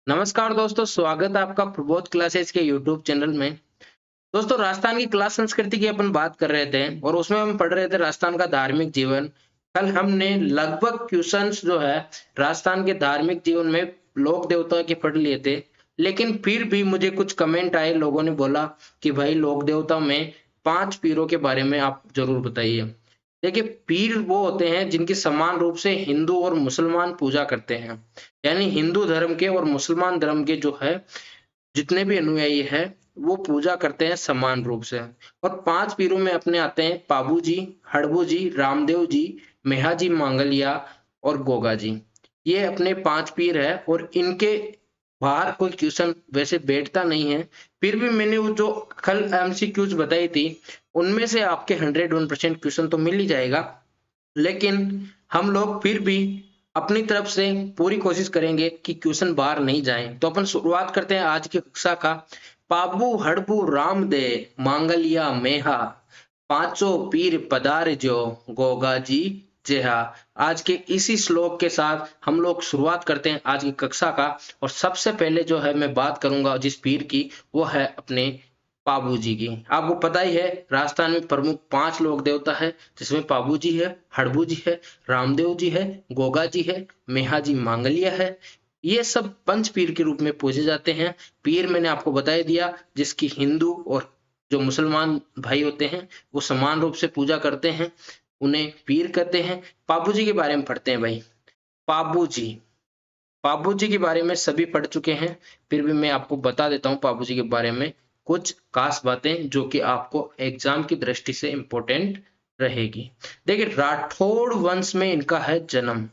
नमस्कार दोस्तों, स्वागत है आपका प्रबोध क्लासेस के यूट्यूब चैनल में। दोस्तों, राजस्थान की कला संस्कृति की अपन बात कर रहे थे और उसमें हम पढ़ रहे थे राजस्थान का धार्मिक जीवन। कल हमने लगभग क्वेश्चंस जो है राजस्थान के धार्मिक जीवन में लोक देवता के पढ़ लिए थे, लेकिन फिर भी मुझे कुछ कमेंट आए, लोगों ने बोला कि भाई लोक देवता में 5 पीरों के बारे में आप जरूर बताइए। देखिए, पीर वो होते हैं जिनकी समान रूप से हिंदू और मुसलमान पूजा करते हैं। यानी हिंदू धर्म के और मुसलमान धर्म के जो है जितने भी अनुयायी है वो पूजा करते हैं समान रूप से। और 5 पीरों में अपने आते हैं पाबू जी, हड़बू जी, रामदेव जी, मेहाजी मांगलिया और गोगा जी। ये अपने 5 पीर है और इनके बाहर कोई क्वेश्चन वैसे बैठता नहीं है। फिर भी मैंने वो जो कल एमसीक्यूज बताई थी उनमें से आपके 101% क्वेश्चन तो मिल ही जाएगा, लेकिन हम लोग फिर भी अपनी तरफ से पूरी कोशिश करेंगे कि क्वेश्चन बाहर नहीं जाए। तो अपन शुरुआत करते हैं आज की कक्षा का। पाबू हड़बू राम दे मांगलिया मेहा, पांचों पीर पधार जो गोगा जी जेहा। आज के इसी श्लोक के साथ हम लोग शुरुआत करते हैं आज की कक्षा का। और सबसे पहले जो है मैं बात करूंगा जिस पीर की, वो है अपने पाबू जी की। आपको पता ही है राजस्थान में प्रमुख 5 लोक देवता है, जिसमें पाबू जी है, हड़बू जी है, रामदेव जी है, गोगा जी है, मेहाजी मांगलिया है। ये सब पंच पीर के रूप में पूजे जाते हैं। पीर मैंने आपको बता ही दिया, जिसकी हिंदू और जो मुसलमान भाई होते हैं वो समान रूप से पूजा करते हैं, उन्हें पीर कहते हैं। पाबू जी के बारे में पढ़ते हैं भाई। पाबू जी, पाबू जी के बारे में सभी पढ़ चुके हैं, फिर भी मैं आपको बता देता हूँ पाबू जी के बारे में कुछ खास बातें जो कि आपको एग्जाम की दृष्टि से इंपॉर्टेंट रहेगी। देखिए, राठौड़ वंश में इनका है जन्म।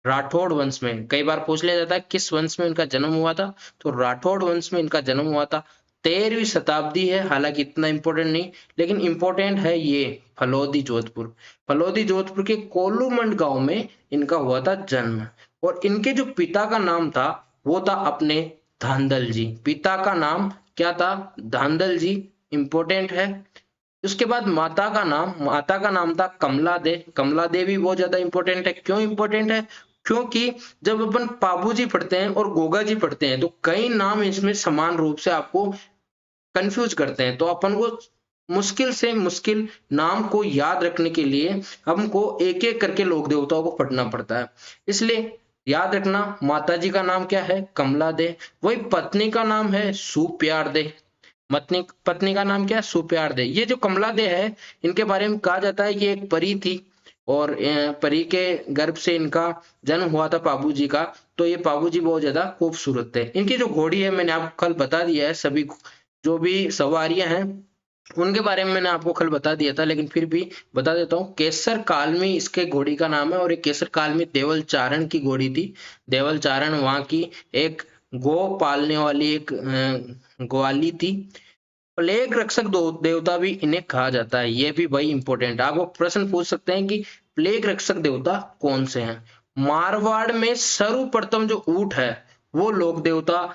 राठौड़ वंश में कई बार पूछ लिया जाता है किस वंश में इनका जन्म हुआ था, तो राठौड़ वंश में इनका जन्म हुआ था। 13वीं शताब्दी है, हालांकि इतना इंपॉर्टेंट नहीं, लेकिन इंपॉर्टेंट है ये फलोदी जोधपुर। फलोदी जोधपुर के कोलूमंड गांव में इनका हुआ था जन्म। और इनके जो पिता का नाम था वो था अपने धांधल जी। पिता का नाम क्या था? धांधल जी। इंपॉर्टेंट है। उसके बाद माता का नाम था कमला दे। कमला देवी बहुत ज्यादा इंपॉर्टेंट है। क्यों इंपॉर्टेंट है? क्योंकि जब अपन पाबू जी पढ़ते हैं और गोगा जी पढ़ते हैं तो कई नाम इसमें समान रूप से आपको कंफ्यूज करते हैं, तो अपन को मुश्किल से मुश्किल नाम को याद रखने के लिए हमको एक एक करके लोक देवताओं को पढ़ना पड़ता है। इसलिए याद रखना, माता जी का नाम क्या है? कमला दे। वही पत्नी का नाम है सुप्यार दे। पत्नी पत्नी का नाम क्या है? सुप्यार दे। ये जो कमला दे है, इनके बारे में कहा जाता है कि एक परी थी और परी के गर्भ से इनका जन्म हुआ था पाबू जी का। तो ये पाबू जी बहुत ज्यादा खूबसूरत थे। इनकी जो घोड़ी है मैंने आपको कल बता दिया है, सभी जो भी सवारियां हैं उनके बारे में मैंने आपको कल बता दिया था, लेकिन फिर भी बता देता हूँ। केसर कालमी इसके घोड़ी का नाम है और एक केसर कालमी देवल चारण की घोड़ी थी। देवल चारण वहां की एक गो पालने वाली एक ग्वाली थी। प्लेग रक्षक देवता भी इन्हें कहा जाता है। ये भी भाई इंपॉर्टेंट, आपको प्रश्न पूछ सकते हैं कि प्लेग रक्षक देवता कौन से हैं। मारवाड़ में सर्वप्रथम जो ऊंट है वो लोक देवता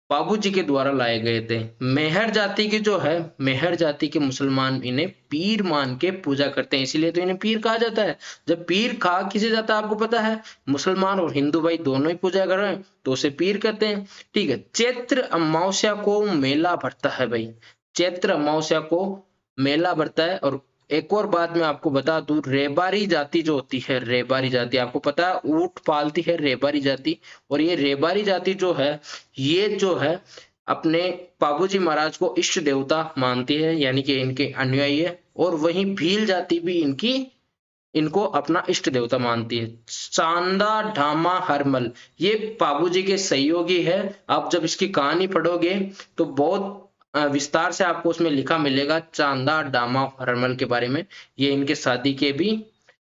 बाबू जी के द्वारा लाए गए थे। मेहर जाति के जो है, मेहर जाति के मुसलमान इन्हें पीर मान के पूजा करते हैं, इसीलिए तो इन्हें पीर कहा जाता है। जब पीर कहा किसे जाता है आपको पता है? मुसलमान और हिंदू भाई दोनों ही पूजा कर रहे हैं तो उसे पीर कहते हैं। ठीक है, चैत्र अमावस्या को मेला भरता है भाई। चैत्र अमावस्या को मेला भरता है। और एक और बात मैं आपको बता दूं, रेबारी जाति जो होती है, रेबारी जाति आपको पता है ऊंट पालती है रेबारी जाति। और ये रेबारी जाति जो है, ये जो है अपने बाबूजी महाराज को इष्ट देवता मानती है, यानी कि इनके अनुयायी है। और वहीं भील जाति भी इनको अपना इष्ट देवता मानती है। चांदा ढामा हरमल, ये बाबूजी के सहयोगी है। आप जब इसकी कहानी पढ़ोगे तो बहुत विस्तार से आपको उसमें लिखा मिलेगा चांदा डामा हरमल के बारे में। ये इनके शादी के भी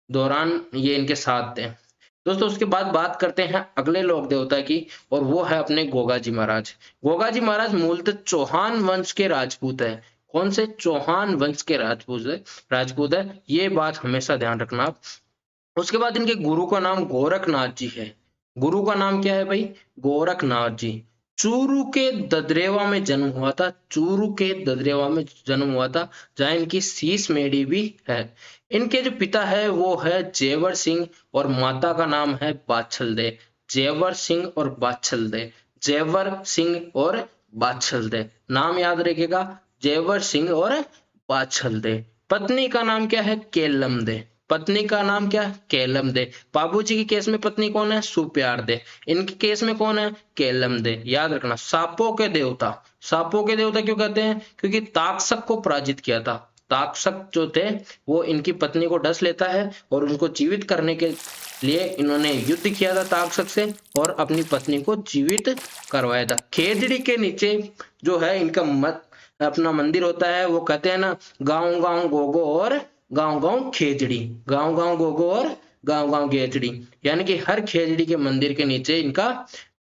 दौरान ये इनके साथ थे। दोस्तों, उसके बाद बात करते हैं अगले लोक देवता की, और वो है अपने गोगा जी महाराज। गोगा जी महाराज मूलतः चौहान वंश के राजपूत है। कौन से? चौहान वंश के राजपूत है। ये बात हमेशा ध्यान रखना आप। उसके बाद इनके गुरु का नाम गोरखनाथ जी है। गुरु का नाम क्या है भाई? गोरखनाथ जी। चूरू के ददरेवा में जन्म हुआ था। चूरू के ददरेवा में जन्म हुआ था, जहां इनकी शीश मेढ़ी भी है। इनके जो पिता है वो है जेवर सिंह और माता का नाम है बाछल दे। जेवर सिंह और बाछल दे। जेवर सिंह और बाछलदे। नाम याद रखिएगा, जेवर सिंह और बाछलदे। पत्नी का नाम क्या है? केलम दे। पत्नी का नाम क्या है? केलम दे। बाबूजी की केस में पत्नी कौन है? सुप्यार दे। इनके केस में कौन है? केलम दे। याद रखना। सांपों के देवता, सांपों के देवता क्यों कहते हैं? क्योंकि ताक्षक को पराजित किया था। ताक्षक जो थे वो इनकी पत्नी को डस लेता है और उनको जीवित करने के लिए इन्होंने युद्ध किया था ताक्षक से और अपनी पत्नी को जीवित करवाया था। खेजड़ी के नीचे जो है इनका अपना मंदिर होता है। वो कहते हैं ना, गांव गांव गोगो और गांव गांव खेजड़ी, गांव गांव गोगो और गांव गांव खेजड़ी, यानी कि हर खेजड़ी के मंदिर के नीचे इनका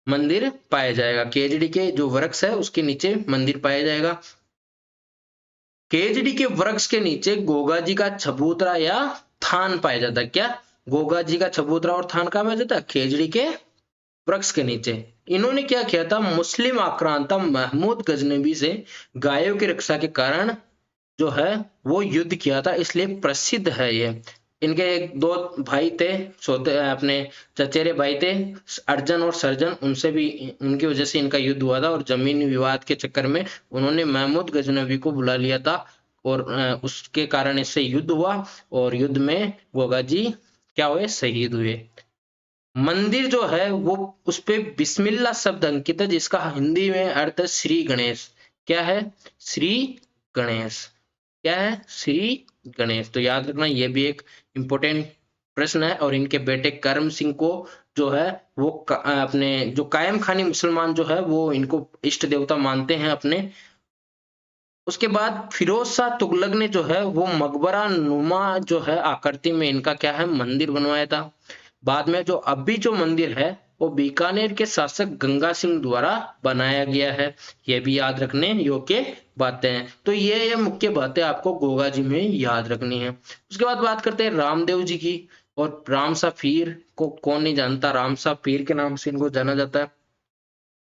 मंदिर पाया जाएगा। खेजड़ी के जो वृक्ष है उसके नीचे मंदिर पाया जाएगा। खेजड़ी के वृक्ष के नीचे गोगा जी का चबूतरा या थान पाया जाता है। क्या? गोगा जी का चबूतरा और थान कहाँ पाया जाता है? खेजड़ी के वृक्ष के नीचे। इन्होंने क्या किया था? मुस्लिम आक्रांता महमूद गजनबी से गायों की रक्षा के कारण जो है वो युद्ध किया था, इसलिए प्रसिद्ध है ये। इनके एक दो भाई थे, सोते अपने चचेरे भाई थे, अर्जन और सर्जन, उनसे भी उनकी वजह से इनका युद्ध हुआ था और जमीन विवाद के चक्कर में उन्होंने महमूद गजनबी को बुला लिया था और उसके कारण इससे युद्ध हुआ और युद्ध में गोगा जी क्या हुए? शहीद हुए। मंदिर जो है वो उस पे बिस्मिल्लाह शब्द अंकित है, जिसका हिंदी में अर्थ है श्री गणेश। क्या है? श्री गणेश। क्या है? श्री गणेश। तो याद रखना ये भी एक इंपॉर्टेंट प्रश्न है। और इनके बेटे करम सिंह को जो है वो अपने जो कायम खानी मुसलमान जो है वो इनको इष्ट देवता मानते हैं अपने। उसके बाद फिरोज शाह तुगलक ने जो है वो मकबरा नुमा जो है आकृति में इनका क्या है? मंदिर बनवाया था। बाद में जो अभी जो मंदिर है वो बीकानेर के शासक गंगा सिंह द्वारा बनाया गया है। ये भी याद रखने योग्य बातें हैं। तो ये मुख्य बातें आपको गोगा जी में याद रखनी है। उसके बाद बात करते हैं रामदेव जी की। और रामसा पीर को कौन नहीं जानता? रामसा पीर के नाम से इनको जाना जाता है।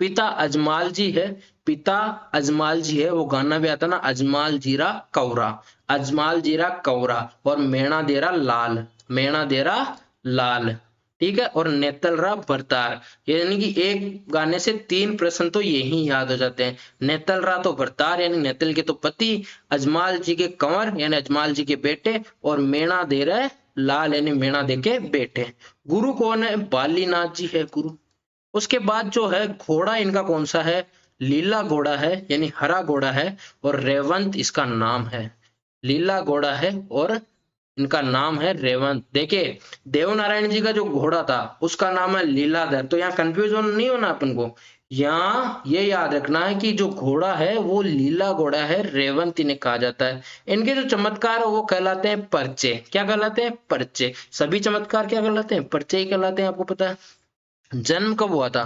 पिता अजमाल जी है, पिता अजमाल जी है। वो गाना भी आता ना, अजमाल जीरा कौरा, अजमाल जीरा कौरा और मेणा देरा लाल, मेणा देरा लाल। ठीक है। और नेतलरा भरतार, यानी कि एक गाने से 3 प्रश्न तो यही याद हो जाते हैं। नेतलरा तो भरतार यानी नेतल के तो पति, अजमाल जी के कंवर यानी अजमाल जी के बेटे और मेणा दे रहे लाल यानी मेणा दे के बेटे। गुरु कौन है? बालीनाथ जी है गुरु। उसके बाद जो है घोड़ा इनका कौन सा है? लीला घोड़ा है यानी हरा घोड़ा है और रेवंत इसका नाम है। लीला घोड़ा है और इनका नाम है रेवंत। देखिए देवनारायण जी का जो घोड़ा था उसका नाम है लीलाधर। तो यहाँ कंफ्यूजन नहीं होना अपन को, यहाँ ये याद रखना है कि जो घोड़ा है वो लीला घोड़ा है, रेवंत इन्हें कहा जाता है। इनके जो चमत्कार है वो कहलाते हैं पर्चे। क्या कहलाते हैं? पर्चे। सभी चमत्कार क्या कहलाते हैं? पर्चे ही कहलाते हैं। आपको पता है जन्म कब हुआ था?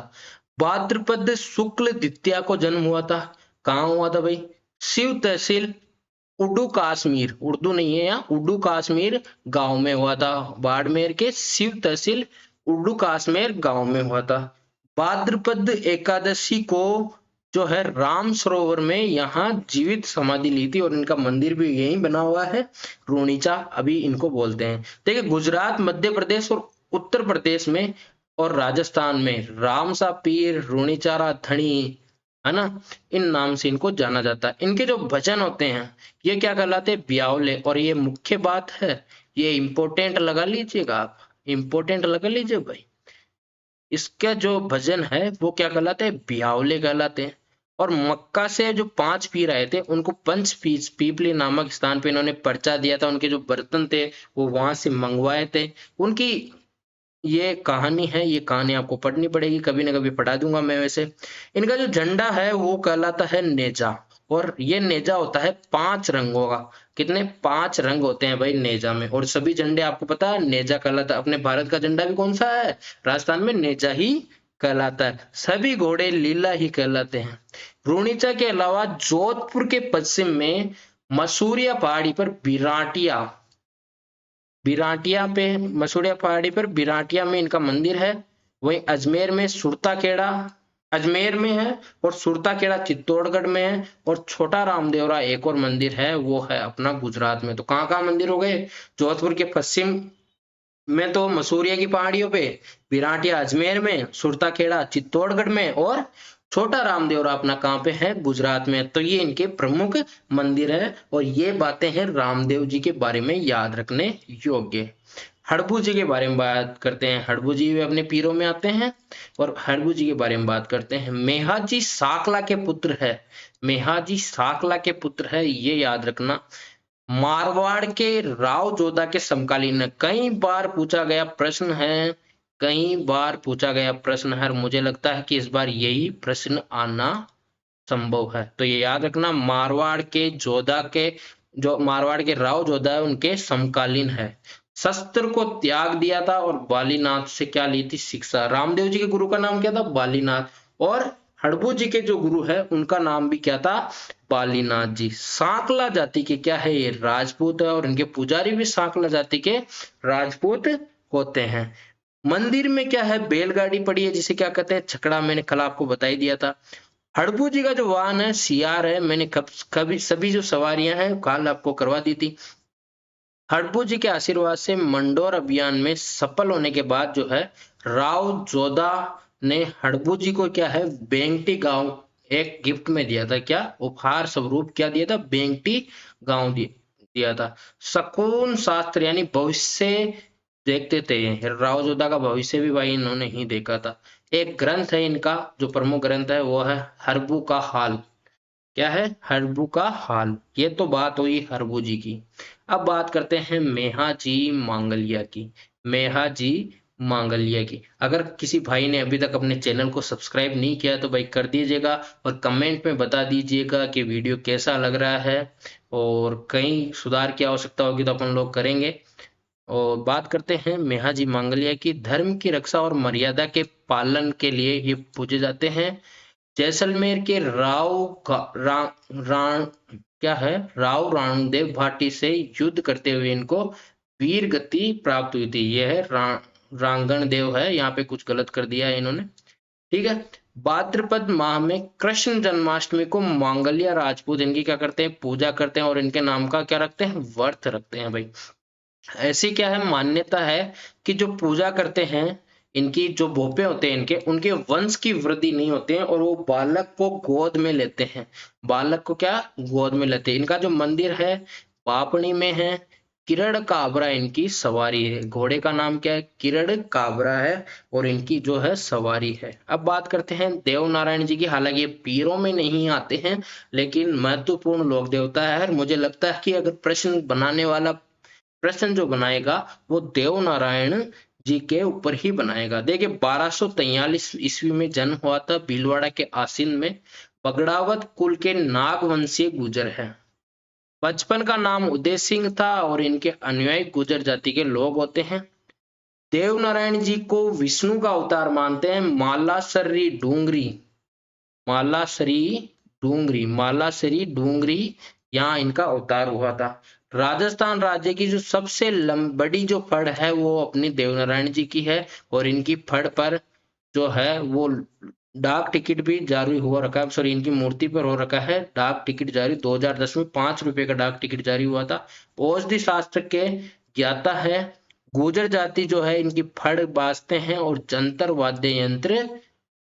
भाद्रपद शुक्ल द्वितीया को जन्म हुआ था। कहाँ हुआ था भाई? शिव तहसील उड्डू कश्मीर, उर्दू नहीं है यहाँ, उड्डू कश्मीर गांव में हुआ था। बाड़मेर के शिव तहसील उड्डू कश्मीर गांव में हुआ था। भाद्रपद एकादशी को जो है राम सरोवर में यहाँ जीवित समाधि ली थी और इनका मंदिर भी यहीं बना हुआ है, रोनीचा अभी इनको बोलते हैं। देखिए गुजरात, मध्य प्रदेश और उत्तर प्रदेश में और राजस्थान में रामसा पीर, रोनीचारा धनी है ना, इन नाम से इनको जाना जाता है। इनके जो भजन होते हैं ये क्या कहलाते हैं? ब्यावले। और ये मुख्य बात है, ये इंपोर्टेंट लगा लीजिएगा आप, इंपोर्टेंट लगा लीजिए भाई। इसका जो भजन है वो क्या कहलाते हैं? ब्यावले कहलाते हैं। और मक्का से जो 5 पीर आए थे उनको पंच पीपली नामक स्थान पे इन्होंने पर्चा दिया था। उनके जो बर्तन थे वो वहां से मंगवाए थे। उनकी ये कहानी है, ये कहानी आपको पढ़नी पड़ेगी, कभी ना कभी पढ़ा दूंगा मैं वैसे। इनका जो झंडा है वो कहलाता है नेजा। और ये नेजा होता है 5 रंगों का। कितने? 5 रंग होते हैं भाई नेजा में। और सभी झंडे आपको पता है नेजा कहलाता है। अपने भारत का झंडा भी कौन सा है? राजस्थान में नेजा ही कहलाता है। सभी घोड़े लीला ही कहलाते हैं। रूणीचा के अलावा जोधपुर के पश्चिम में मसूरिया पहाड़ी पर बिराटिया, बिराटिया पे मसूरिया पहाड़ी पर बिराटिया में इनका मंदिर है। वहीं अजमेर में सुरता खेड़ा अजमेर में है और सुरता खेड़ा चित्तौड़गढ़ में है। और छोटा रामदेवरा एक और मंदिर है, वो है अपना गुजरात में। तो कहाँ कहाँ मंदिर हो गए? जोधपुर के पश्चिम में तो मसूरिया की पहाड़ियों पे, विराटिया अजमेर में, सुरता खेड़ा चित्तौड़गढ़ में और छोटा रामदेवरा अपना कहाँ पे है, गुजरात में। तो ये इनके प्रमुख मंदिर है और ये बातें हैं रामदेव जी के बारे में याद रखने योग्य। हड़बू जी के बारे में बात करते हैं। हड़बू जी भी अपने पीरों में आते हैं और हड़बू जी के बारे में बात करते हैं। मेहाजी साकला के पुत्र है, मेहाजी साकला के पुत्र है, ये याद रखना। मारवाड़ के राव जोधा के समकालीन है। कई बार पूछा गया प्रश्न है, कई बार पूछा गया प्रश्न है और मुझे लगता है कि इस बार यही प्रश्न आना संभव है। तो ये याद रखना, मारवाड़ के जोधा के, जो मारवाड़ के राव जोधा है उनके समकालीन है। शस्त्र को त्याग दिया था और बालीनाथ से क्या ली थी, शिक्षा। रामदेव जी के गुरु का नाम क्या था, बालीनाथ। और हड़बू जी के जो गुरु है उनका नाम भी क्या था, बालीनाथ जी। सांकला जाति के क्या है, ये राजपूत है और इनके पुजारी भी सांकला जाति के राजपूत होते हैं। मंदिर में क्या है, बैलगाड़ी पड़ी है जिसे क्या कहते हैं, छकड़ा। मैंने कल आपको बता ही दिया था। हड़बू जी का जो वाहन है सियार है, मैंने कभी सभी जो सवारियां हैं कल आपको करवा दी थी। हड़बू जी के आशीर्वाद से मंडोर अभियान में सफल होने के बाद जो है राव जोधा ने हड़बू जी को क्या है, बेंगटी गांव एक गिफ्ट में दिया था। क्या उपहार स्वरूप क्या दिया था, बेंगटी गांव दिया था। शकुन शास्त्र यानी भविष्य देखते थे, राव जोधा का भविष्य भी भाई इन्होंने ही देखा था। एक ग्रंथ है इनका जो प्रमुख ग्रंथ है वो है हरबू का हाल। क्या है, हरबू का हाल। ये तो बात हुई हरबू जी की। अब बात करते हैं मेहा जी मांगलिया की। मेहा जी मांगलिया की, अगर किसी भाई ने अभी तक अपने चैनल को सब्सक्राइब नहीं किया तो भाई कर दीजिएगा और कमेंट में बता दीजिएगा कि वीडियो कैसा लग रहा है और कहीं सुधार की आवश्यकता होगी तो अपन लोग करेंगे। और बात करते हैं मेहा जी मांगलिया की। धर्म की रक्षा और मर्यादा के पालन के लिए ये पूजे जाते हैं। जैसलमेर के क्या है, राव रणदेव भाटी से युद्ध करते हुए इनको वीर गति प्राप्त हुई थी। यह है रांगण देव है, यहाँ पे कुछ गलत कर दिया है इन्होंने। ठीक है। भाद्रपद माह में कृष्ण जन्माष्टमी को मांगलिया राजपूत इनकी क्या करते हैं, पूजा करते हैं और इनके नाम का क्या रखते हैं, व्रत रखते हैं भाई। ऐसी क्या है, मान्यता है कि जो पूजा करते हैं, इनकी जो भोपे होते हैं इनके, उनके वंश की वृद्धि नहीं होते हैं और वो बालक को गोद में लेते हैं। बालक को क्या, गोद में लेते हैं। इनका जो मंदिर है पापड़ी में है। किरण काबरा इनकी सवारी है। घोड़े का नाम क्या है, किरण काबरा है और इनकी जो है सवारी है। अब बात करते हैं देव नारायण जी की। हालांकि ये पीरों में नहीं आते हैं लेकिन महत्वपूर्ण लोक देवता है और मुझे लगता है कि अगर प्रश्न बनाने वाला प्रश्न जो बनाएगा वो देव नारायण जी के ऊपर ही बनाएगा। देखिए 1243 ईस्वी में जन्म हुआ था भीलवाड़ा के आसीन में। बगड़ावत कुल के नागवंशीय गुजर है। बचपन का नाम उदय सिंह था और इनके अनुयायी गुजर जाति के लोग होते हैं। देव नारायण जी को विष्णु का अवतार मानते हैं। मालासरी डूंगरी, मालासरी मालासरी डूंगरी यहाँ इनका अवतार हुआ था। राजस्थान राज्य की जो सबसे बड़ी जो फड़ है वो अपनी देवनारायण जी की है और इनकी फड़ पर जो है वो डाक टिकट भी जारी हुआ रखा है। सॉरी, इनकी मूर्ति पर हो रखा है डाक टिकट जारी। 2010 में 5 रुपए का डाक टिकट जारी हुआ था। औषधि शास्त्र के ज्ञाता है। गुर्जर जाति जो है इनकी फड़ बाजते हैं और जंतर वाद्य यंत्र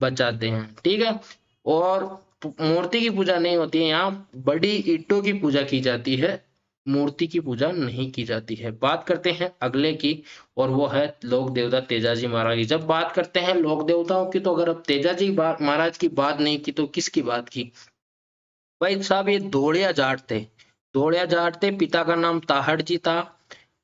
बजाते हैं। ठीक है। और मूर्ति की पूजा नहीं होती है, यहाँ बड़ी ईंटों की पूजा की जाती है, मूर्ति की पूजा नहीं की जाती है। बात करते हैं अगले की और वो है लोक देवता तेजाजी महाराज की। जब बात करते हैं लोक देवताओं की तो अगर अब तेजाजी महाराज की बात नहीं की तो किसकी बात की, भाई साहब ये धोड़िया जाट थे। धोड़िया जाट थे, पिता का नाम ताहड़ जी था।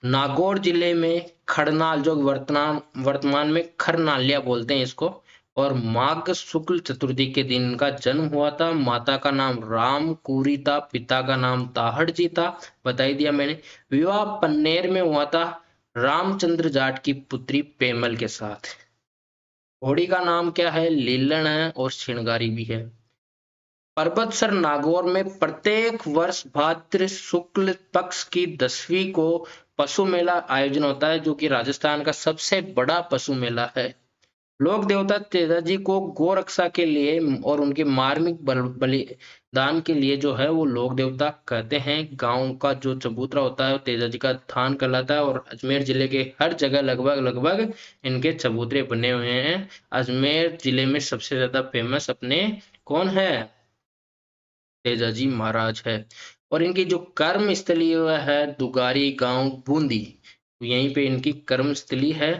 नागौर जिले में खड़नाल, जो वर्तमान में खरनालिया बोलते हैं इसको, और माघ शुक्ल चतुर्थी के दिन इनका जन्म हुआ था। माता का नाम राम कुरी था, पिता का नाम ताहड़ जी था, बता ही दिया मैंने। विवाह पन्नेर में हुआ था रामचंद्र जाट की पुत्री पेमल के साथ। घोड़ी का नाम क्या है, लीलन है और श्रृंगारी भी है। पर्वतसर नागौर में प्रत्येक वर्ष भाद्र शुक्ल पक्ष की 10वीं को पशु मेला आयोजन होता है, जो कि राजस्थान का सबसे बड़ा पशु मेला है। लोक देवता तेजाजी को गोरक्षा के लिए और उनके मार्मिक बलिदान के लिए जो है वो लोक देवता कहते हैं। गांव का जो चबूतरा होता है वो तेजाजी का थान कहलाता है और अजमेर जिले के हर जगह लगभग लगभग इनके चबूतरे बने हुए हैं। अजमेर जिले में सबसे ज्यादा फेमस अपने कौन है? तेजाजी महाराज है। और इनकी जो कर्म स्थली है दुगारी गांव बूंदी, यहीं पे इनकी कर्म स्थली है।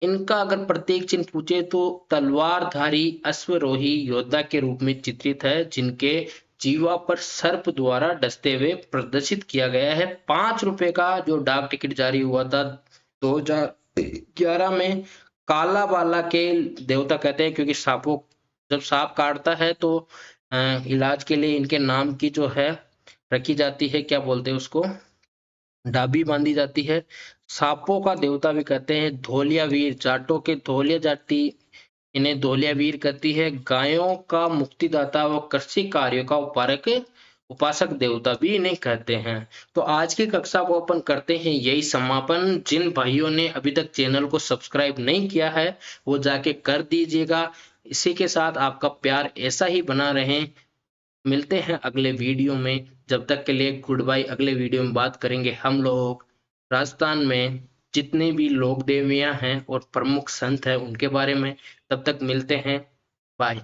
इनका अगर प्रतीक चिन्ह पूछे तो तलवारधारी अश्वरोही योद्धा के रूप में चित्रित है, जिनके जीवा पर सर्प द्वारा डसते हुए प्रदर्शित किया गया है। 5 रुपए का जो डाक टिकट जारी हुआ था 2011 में, काला बाला के देवता कहते हैं, क्योंकि सांपों जब सांप काटता है तो इलाज के लिए इनके नाम की जो है रखी जाती है, क्या बोलते हैं उसको, डाबी बांधी जाती है। सांपों का देवता भी कहते हैं। धोलिया वीर, जाटों के धोलिया जाति इन्हें धोलिया वीर कहती है। गायों का मुक्तिदाता व कृषि कार्यों का उपारक उपासक देवता भी इन्हें कहते हैं। तो आज की कक्षा को अपन करते हैं यही समापन। जिन भाइयों ने अभी तक चैनल को सब्सक्राइब नहीं किया है वो जाके कर दीजिएगा। इसी के साथ आपका प्यार ऐसा ही बना रहे। मिलते हैं अगले वीडियो में, जब तक के लिए गुड बाय। अगले वीडियो में बात करेंगे हम लोग राजस्थान में जितने भी लोक देवियां हैं और प्रमुख संत हैं उनके बारे में। तब तक मिलते हैं, बाय।